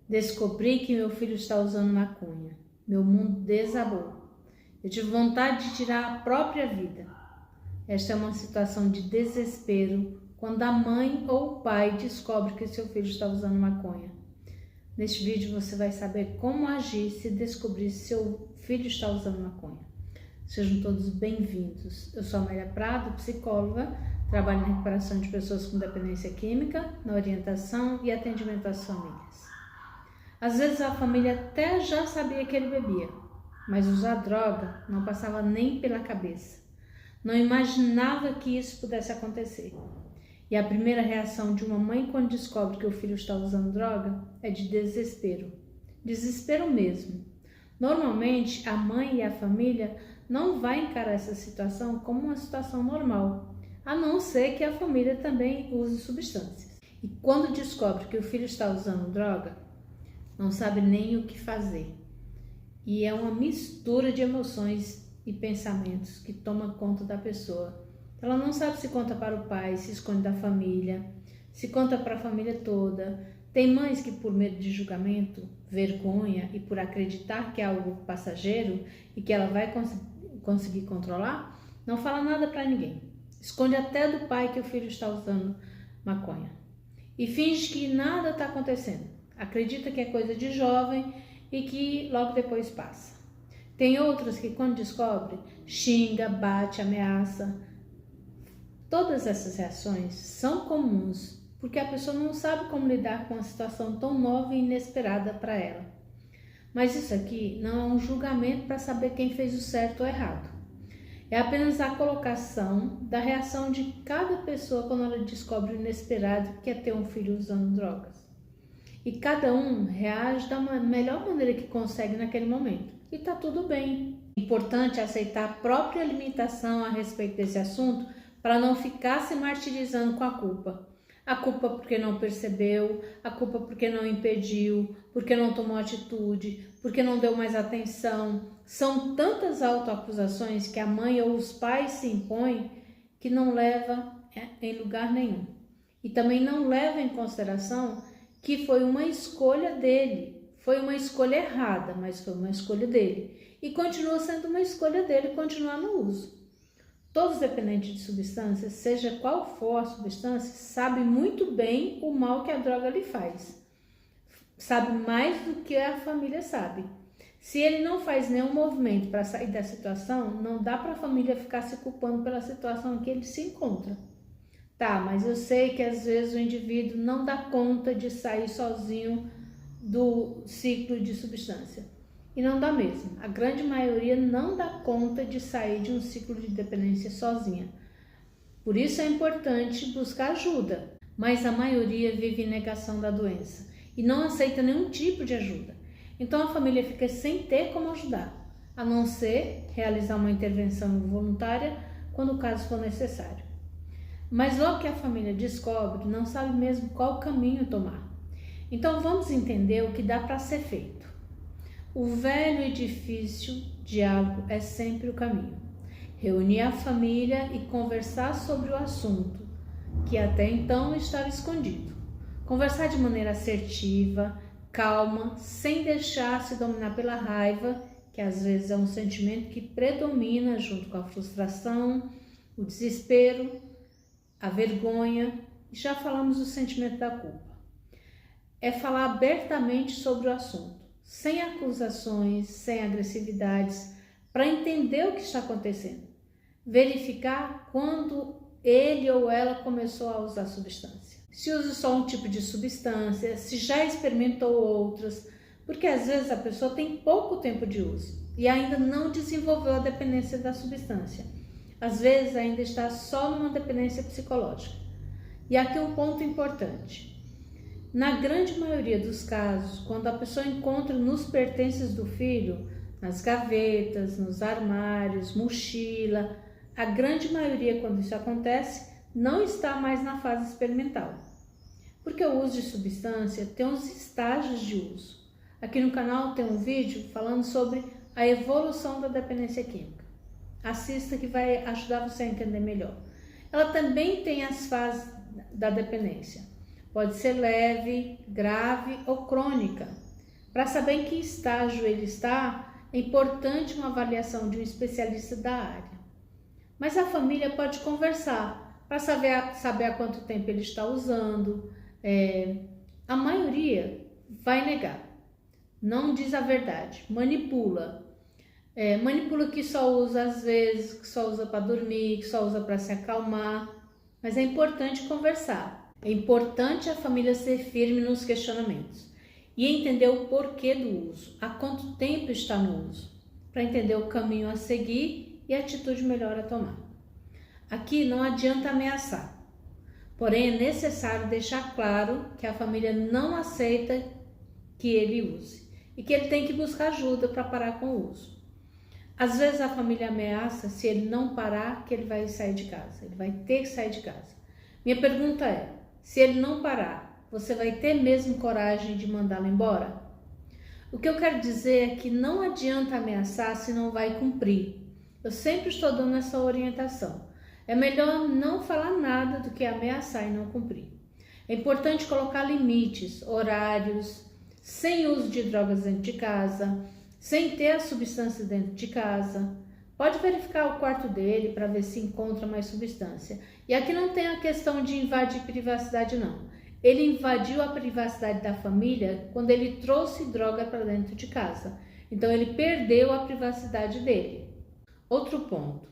Descobri que meu filho está usando maconha. Meu mundo desabou. Eu tive vontade de tirar a própria vida. Esta é uma situação de desespero quando a mãe ou o pai descobre que seu filho está usando maconha. Neste vídeo você vai saber como agir se descobrir se seu filho está usando maconha. Sejam todos bem-vindos. Eu sou Amélia Prado, psicóloga, trabalho na recuperação de pessoas com dependência química, na orientação e atendimento às famílias. Às vezes a família até já sabia que ele bebia, mas usar droga não passava nem pela cabeça. Não imaginava que isso pudesse acontecer. E a primeira reação de uma mãe quando descobre que o filho está usando droga é de desespero. Desespero mesmo. Normalmente a mãe e a família não vai encarar essa situação como uma situação normal, a não ser que a família também use substâncias. E quando descobre que o filho está usando droga, não sabe nem o que fazer. E é uma mistura de emoções e pensamentos que toma conta da pessoa. Ela não sabe se conta para o pai, se esconde da família, se conta para a família toda. Tem mães que, por medo de julgamento, vergonha e por acreditar que é algo passageiro e que ela vai conseguir controlar, não fala nada para ninguém. Esconde até do pai que o filho está usando maconha. E finge que nada está acontecendo. Acredita que é coisa de jovem e que logo depois passa. Tem outras que, quando descobre, xinga, bate, ameaça. Todas essas reações são comuns porque a pessoa não sabe como lidar com uma situação tão nova e inesperada para ela. Mas isso aqui não é um julgamento para saber quem fez o certo ou errado. É apenas a colocação da reação de cada pessoa quando ela descobre o inesperado que é ter um filho usando drogas. E cada um reage da melhor maneira que consegue naquele momento. E está tudo bem. É importante aceitar a própria limitação a respeito desse assunto para não ficar se martirizando com a culpa. A culpa porque não percebeu, a culpa porque não impediu, porque não tomou atitude, porque não deu mais atenção. São tantas autoacusações que a mãe ou os pais se impõem que não leva em lugar nenhum. E também não leva em consideração que foi uma escolha dele. Foi uma escolha errada, mas foi uma escolha dele. E continua sendo uma escolha dele continuar no uso. Todos dependentes de substâncias, seja qual for a substância, sabem muito bem o mal que a droga lhe faz. Sabe mais do que a família sabe. Se ele não faz nenhum movimento para sair da situação, não dá para a família ficar se culpando pela situação em que ele se encontra. Tá, mas eu sei que às vezes o indivíduo não dá conta de sair sozinho do ciclo de substância. E não dá mesmo. A grande maioria não dá conta de sair de um ciclo de dependência sozinha. Por isso é importante buscar ajuda. Mas a maioria vive em negação da doença e não aceita nenhum tipo de ajuda. Então a família fica sem ter como ajudar, a não ser realizar uma intervenção voluntária quando o caso for necessário. Mas logo que a família descobre, não sabe mesmo qual caminho tomar. Então vamos entender o que dá para ser feito. O velho e difícil diálogo é sempre o caminho. Reunir a família e conversar sobre o assunto, que até então estava escondido. Conversar de maneira assertiva, calma, sem deixar-se dominar pela raiva, que às vezes é um sentimento que predomina junto com a frustração, o desespero, a vergonha, e já falamos do sentimento da culpa. É falar abertamente sobre o assunto, sem acusações, sem agressividades, para entender o que está acontecendo. Verificar quando ele ou ela começou a usar substância. Se usa só um tipo de substância, se já experimentou outras, porque às vezes a pessoa tem pouco tempo de uso e ainda não desenvolveu a dependência da substância. Às vezes ainda está só numa dependência psicológica. E aqui um ponto importante. Na grande maioria dos casos, quando a pessoa encontra nos pertences do filho, nas gavetas, nos armários, mochila, a grande maioria, quando isso acontece, não está mais na fase experimental. Porque o uso de substância tem uns estágios de uso. Aqui no canal tem um vídeo falando sobre a evolução da dependência química. Assista que vai ajudar você a entender melhor. Ela também tem as fases da dependência. Pode ser leve, grave ou crônica. Para saber em que estágio ele está, é importante uma avaliação de um especialista da área. Mas a família pode conversar para saber há quanto tempo ele está usando. A maioria vai negar, não diz a verdade, manipula. Manipula que só usa às vezes, que só usa para dormir, que só usa para se acalmar. Mas é importante conversar. É importante a família ser firme nos questionamentos e entender o porquê do uso, há quanto tempo está no uso, para entender o caminho a seguir e a atitude melhor a tomar. Aqui não adianta ameaçar, porém é necessário deixar claro que a família não aceita que ele use e que ele tem que buscar ajuda para parar com o uso. Às vezes a família ameaça, se ele não parar, que ele vai sair de casa, ele vai ter que sair de casa. Minha pergunta é, se ele não parar, você vai ter mesmo coragem de mandá-lo embora? O que eu quero dizer é que não adianta ameaçar se não vai cumprir. Eu sempre estou dando essa orientação. É melhor não falar nada do que ameaçar e não cumprir. É importante colocar limites, horários, sem uso de drogas dentro de casa, sem ter a substância dentro de casa. Pode verificar o quarto dele para ver se encontra mais substância. E aqui não tem a questão de invadir privacidade, não. Ele invadiu a privacidade da família quando ele trouxe droga para dentro de casa. Então ele perdeu a privacidade dele. Outro ponto.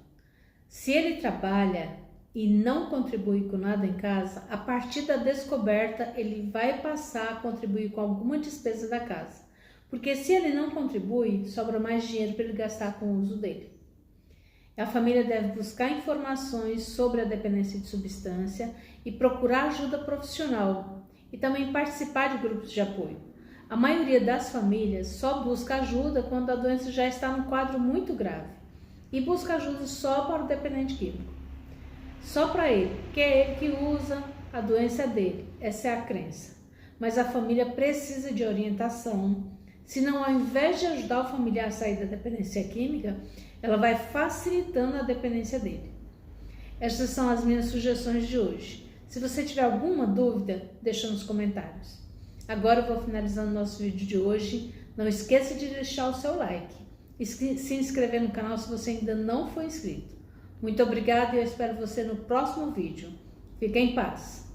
Se ele trabalha e não contribui com nada em casa, a partir da descoberta ele vai passar a contribuir com alguma despesa da casa. Porque se ele não contribui, sobra mais dinheiro para ele gastar com o uso dele. A família deve buscar informações sobre a dependência de substância e procurar ajuda profissional e também participar de grupos de apoio. A maioria das famílias só busca ajuda quando a doença já está num quadro muito grave e busca ajuda só para o dependente químico. Só para ele, porque é ele que usa, a doença é dele, essa é a crença. Mas a família precisa de orientação, senão ao invés de ajudar o familiar a sair da dependência química, ela vai facilitando a dependência dele. Estas são as minhas sugestões de hoje. Se você tiver alguma dúvida, deixa nos comentários. Agora eu vou finalizando nosso vídeo de hoje. Não esqueça de deixar o seu like e se inscrever no canal se você ainda não for inscrito. Muito obrigada e eu espero você no próximo vídeo. Fique em paz!